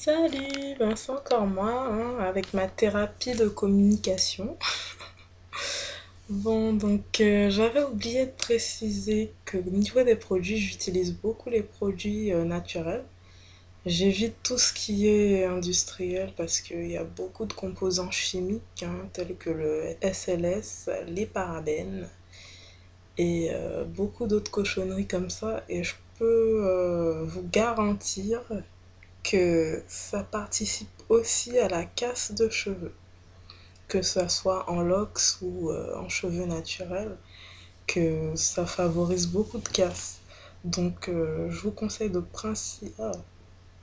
Salut, ben c'est encore moi, hein, avec ma thérapie de communication. Bon, donc j'avais oublié de préciser que au niveau des produits, j'utilise beaucoup les produits naturels. J'évite tout ce qui est industriel parce qu'il y a beaucoup de composants chimiques, hein, tels que le SLS, les parabènes et beaucoup d'autres cochonneries comme ça. Et je peux vous garantir que ça participe aussi à la casse de cheveux, que ça soit en locks ou en cheveux naturels, que ça favorise beaucoup de casse. Donc je vous conseille de principe... Ah,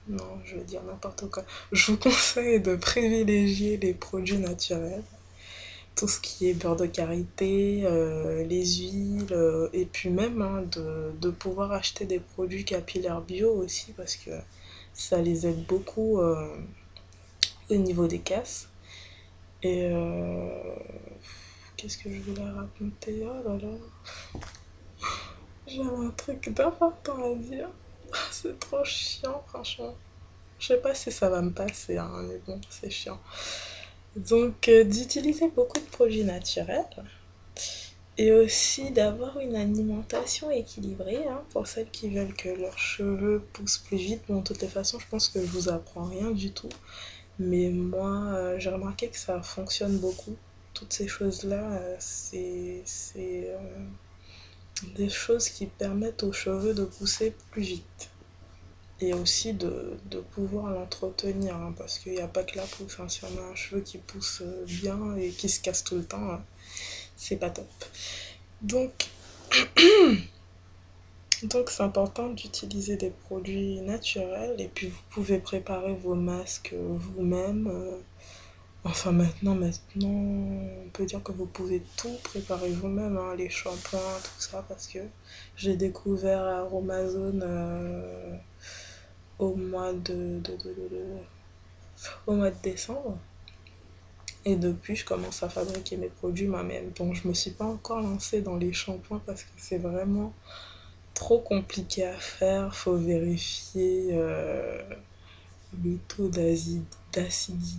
non, je veux dire n'importe quoi. Je vous conseille de privilégier les produits naturels. Tout ce qui est beurre de karité, les huiles, et puis même hein, de pouvoir acheter des produits capillaires bio aussi parce que ça les aide beaucoup au niveau des casses. Et qu'est-ce que je voulais raconter? Oh là là, j'avais un truc d'important à dire. C'est trop chiant, franchement. Je sais pas si ça va me passer, hein, mais bon, c'est chiant. Donc, d'utiliser beaucoup de produits naturels et aussi d'avoir une alimentation équilibrée hein, pour celles qui veulent que leurs cheveux poussent plus vite. Bon, de toutes les façons, je pense que je vous apprends rien du tout. Mais moi, j'ai remarqué que ça fonctionne beaucoup. Toutes ces choses-là, c'est des choses qui permettent aux cheveux de pousser plus vite. Et aussi de pouvoir l'entretenir, hein, parce qu'il n'y a pas que la pousse. Hein. Si on a un cheveu qui pousse bien et qui se casse tout le temps, c'est pas top. Donc, donc c'est important d'utiliser des produits naturels et puis vous pouvez préparer vos masques vous-même. Enfin maintenant, on peut dire que vous pouvez tout préparer vous-même, hein, les shampoings, tout ça, parce que j'ai découvert Aromazone au mois au mois de décembre. Et depuis, je commence à fabriquer mes produits moi-même. Donc je me suis pas encore lancée dans les shampoings parce que c'est vraiment trop compliqué à faire. Faut vérifier le taux d'acidité.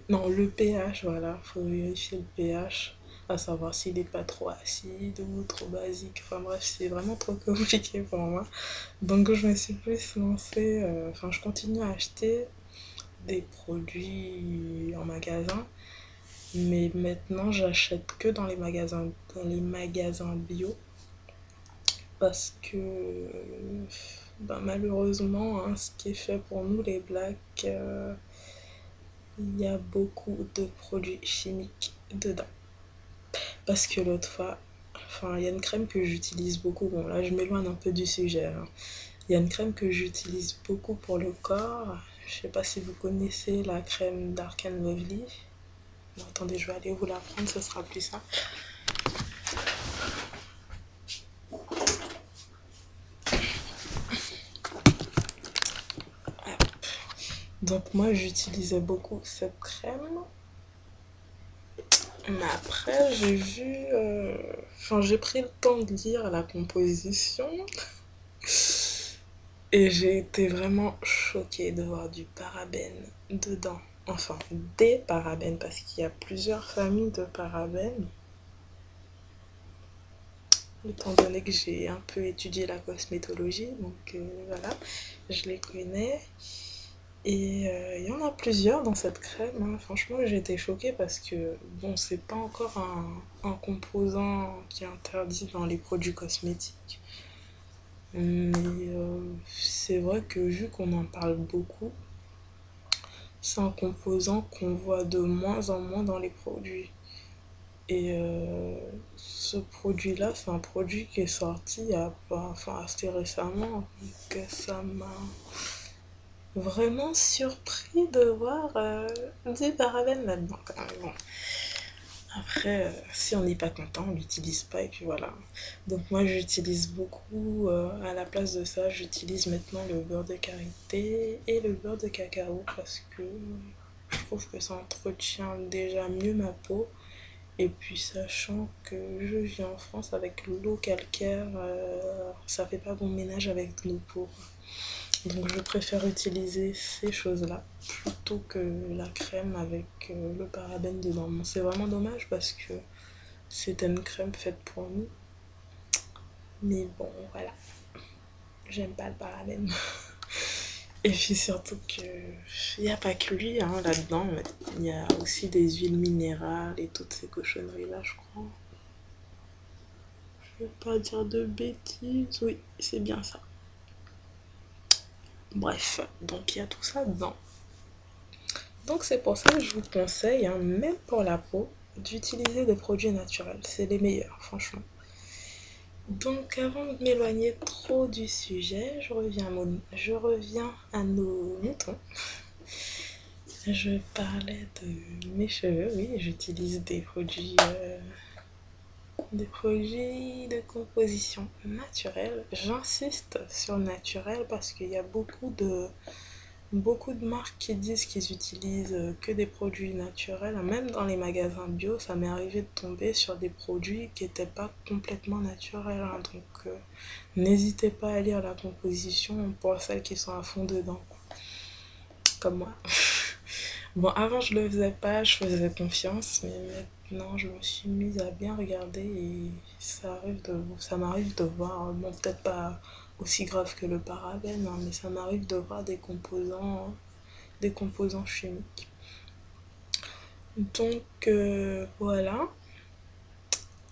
Non, le pH, voilà. Faut vérifier le pH, à savoir s'il n'est pas trop acide ou trop basique. Enfin bref, c'est vraiment trop compliqué pour moi. Donc je me suis plus lancée. Enfin, je continue à acheter des produits en magasin. Mais maintenant, j'achète que dans les magasins bio. Parce que ben, malheureusement, hein, ce qui est fait pour nous les blacks, il y a beaucoup de produits chimiques dedans. Parce que l'autre fois, enfin, il y a une crème que j'utilise beaucoup. Bon, là, je m'éloigne un peu du sujet. Hein. Il y a une crème que j'utilise beaucoup pour le corps. Je sais pas si vous connaissez la crème Dark and Lovely. Bon, attendez, je vais aller vous la prendre, ce sera plus simple. Donc moi, j'utilisais beaucoup cette crème. Mais après, j'ai vu... Enfin, j'ai pris le temps de lire la composition. Et j'ai été vraiment choquée de voir du parabène dedans. Enfin, des parabènes, parce qu'il y a plusieurs familles de parabènes. Étant donné que j'ai un peu étudié la cosmétologie, donc voilà, je les connais. Et il y en a plusieurs dans cette crème. Hein. Franchement, j'ai été choquée parce que, bon, c'est pas encore un composant qui est interdit dans les produits cosmétiques. Mais c'est vrai que vu qu'on en parle beaucoup, c'est un composant qu'on voit de moins en moins dans les produits. Et ce produit-là, c'est un produit qui est sorti il y a pas, enfin, assez récemment. Donc ça m'a vraiment surpris de voir du parabène là-dedans. Quand même. Bon. Après, si on n'est pas content, on l'utilise pas et puis voilà. Donc moi, j'utilise beaucoup. À la place de ça, j'utilise maintenant le beurre de karité et le beurre de cacao parce que je trouve que ça entretient déjà mieux ma peau. Et puis sachant que je vis en France avec l'eau calcaire, ça fait pas bon ménage avec nos peaux. Donc je préfère utiliser ces choses-là plutôt que la crème avec le parabène dedans. Bon, c'est vraiment dommage parce que c'était une crème faite pour nous. Mais bon, voilà, j'aime pas le parabène. Et puis surtout que il n'y a pas que lui hein, là-dedans. Il y a aussi des huiles minérales et toutes ces cochonneries-là, je crois. Je vais pas dire de bêtises. Oui, c'est bien ça. Bref, donc il y a tout ça dedans. Donc c'est pour ça que je vous conseille, hein, même pour la peau, d'utiliser des produits naturels. C'est les meilleurs, franchement. Donc avant de m'éloigner trop du sujet, je reviens à nos moutons. Je parlais de mes cheveux, oui, j'utilise des produits de composition naturelle. J'insiste sur naturel parce qu'il y a beaucoup de marques qui disent qu'ils utilisent que des produits naturels. Même dans les magasins bio, ça m'est arrivé de tomber sur des produits qui n'étaient pas complètement naturels, hein. Donc n'hésitez pas à lire la composition pour celles qui sont à fond dedans, comme moi. Bon, avant je le faisais pas, je faisais confiance, mais maintenant je me suis mise à bien regarder et ça m'arrive de voir, bon peut-être pas aussi grave que le parabène, hein, mais ça m'arrive de voir des composants chimiques. Donc voilà.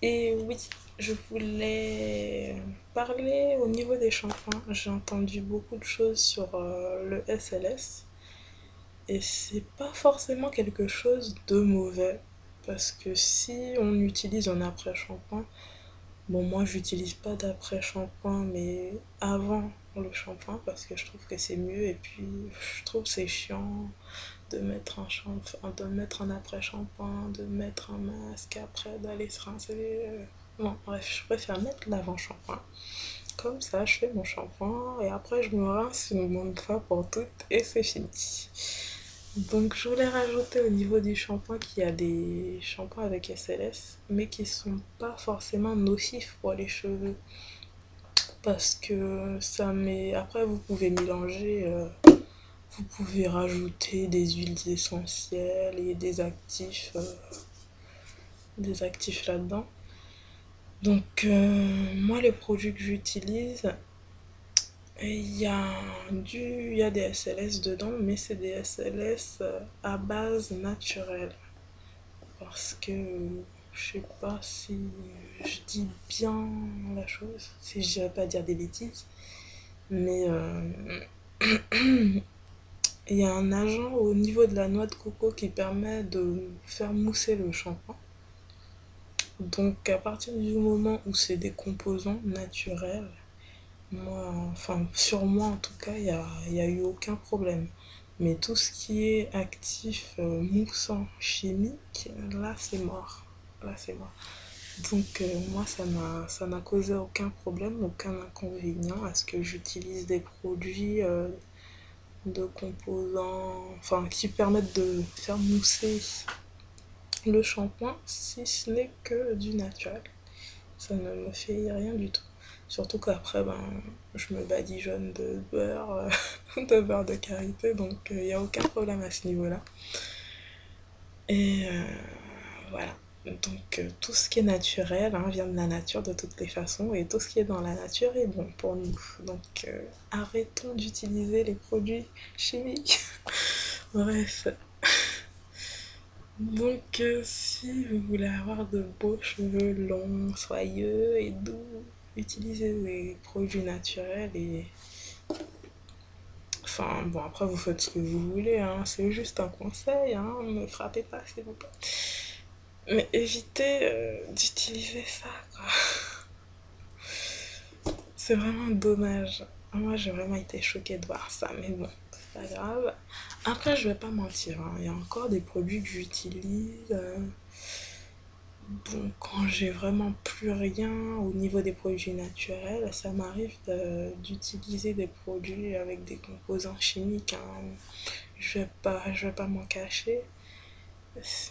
Et oui, je voulais parler au niveau des shampoings. J'ai entendu beaucoup de choses sur le SLS. Et c'est pas forcément quelque chose de mauvais. Parce que si on utilise un après-shampoing, bon, moi j'utilise pas d'après-shampoing, mais avant le shampoing, parce que je trouve que c'est mieux. Et puis je trouve que c'est chiant de mettre un shampoing, de mettre un après-shampoing, de mettre un masque après, d'aller se rincer. Bon, bref, je préfère mettre l'avant-shampoing. Comme ça, je fais mon shampoing et après je me rince une bonne fois pour toutes et c'est fini. Donc je voulais rajouter au niveau du shampoing qu'il y a des shampoings avec SLS, mais qui sont pas forcément nocifs pour les cheveux. Parce que ça met... Après vous pouvez mélanger, vous pouvez rajouter des huiles essentielles et des actifs là-dedans. Donc moi les produits que j'utilise, il y a des SLS dedans, mais c'est des SLS à base naturelle. Parce que je sais pas si je dis bien la chose, si je dirais pas dire des bêtises, mais il y a un agent au niveau de la noix de coco qui permet de faire mousser le shampoing. Donc à partir du moment où c'est des composants naturels, moi, enfin sur moi en tout cas, il y a eu aucun problème. Mais tout ce qui est actif, moussant, chimique, là c'est mort. Là c'est mort. Donc moi ça n'a causé aucun problème, aucun inconvénient à ce que j'utilise des produits de composants, enfin qui permettent de faire mousser le shampoing si ce n'est que du naturel. Ça ne me fait rien du tout. Surtout qu'après, ben, je me badigeonne de beurre, de beurre de karité, donc il n'y a aucun problème à ce niveau-là. Et voilà. Donc tout ce qui est naturel hein, vient de la nature de toutes les façons, et tout ce qui est dans la nature est bon pour nous. Donc arrêtons d'utiliser les produits chimiques. Bref. Donc si vous voulez avoir de beaux cheveux longs, soyeux et doux, utilisez des produits naturels et... Enfin bon après vous faites ce que vous voulez, hein, c'est juste un conseil, hein, ne me frappez pas s'il vous plaît. Mais évitez d'utiliser ça quoi. C'est vraiment dommage. Moi j'ai vraiment été choquée de voir ça, mais bon, c'est pas grave. Après je vais pas mentir, hein, il y a encore des produits que j'utilise. Bon, quand j'ai vraiment plus rien au niveau des produits naturels, ça m'arrive d'utiliser des produits avec des composants chimiques, hein. Je vais pas m'en cacher,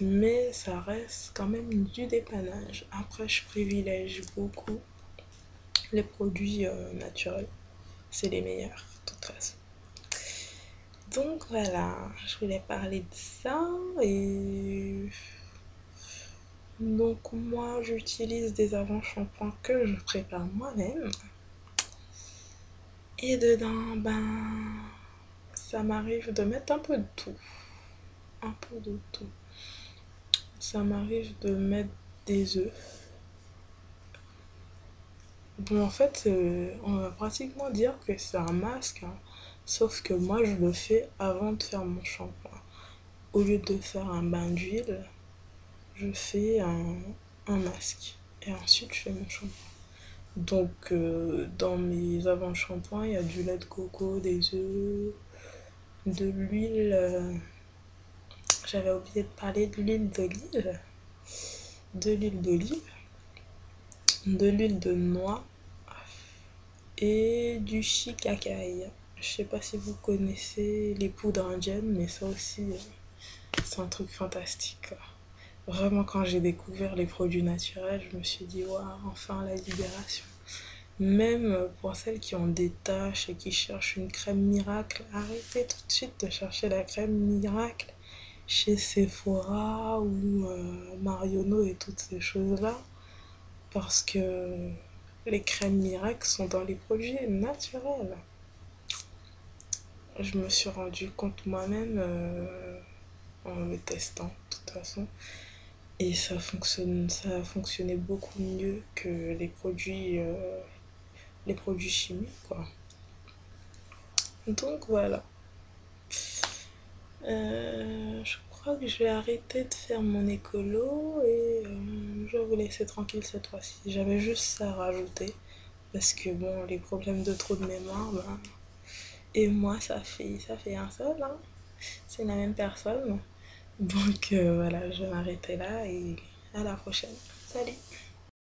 mais ça reste quand même du dépannage. Après, je privilège beaucoup les produits naturels. C'est les meilleurs, de toute façon. Donc voilà, je voulais parler de ça et donc moi j'utilise des avant-shampoings que je prépare moi-même et dedans ça m'arrive de mettre un peu de tout, un peu de tout. Ça m'arrive de mettre des œufs. Bon en fait on va pratiquement dire que c'est un masque, hein. Sauf que moi je le fais avant de faire mon shampoing. Au lieu de faire un bain d'huile, je fais un masque. Et ensuite, je fais mon shampoing. Donc, dans mes avant-shampoings, il y a du lait de coco, des œufs, de l'huile. J'avais oublié de parler de l'huile d'olive. De l'huile d'olive, de l'huile de noix et du shikakai. Je sais pas si vous connaissez les poudres indiennes, mais ça aussi, c'est un truc fantastique. Vraiment, quand j'ai découvert les produits naturels, je me suis dit, waouh, enfin la libération. Même pour celles qui ont des taches et qui cherchent une crème miracle, arrêtez tout de suite de chercher la crème miracle chez Sephora ou Marionneau et toutes ces choses-là. Parce que les crèmes miracles sont dans les produits naturels. Je me suis rendu compte moi-même en le testant, de toute façon. Et ça a fonctionné beaucoup mieux que les produits chimiques, quoi. Donc voilà. Je crois que je vais arrêter de faire mon écolo et je vais vous laisser tranquille cette fois-ci. J'avais juste ça à rajouter parce que bon, les problèmes de trop de mémoire, et moi ça fait un seul, hein. C'est la même personne. Donc voilà, je vais m'arrêter là et à la prochaine. Salut!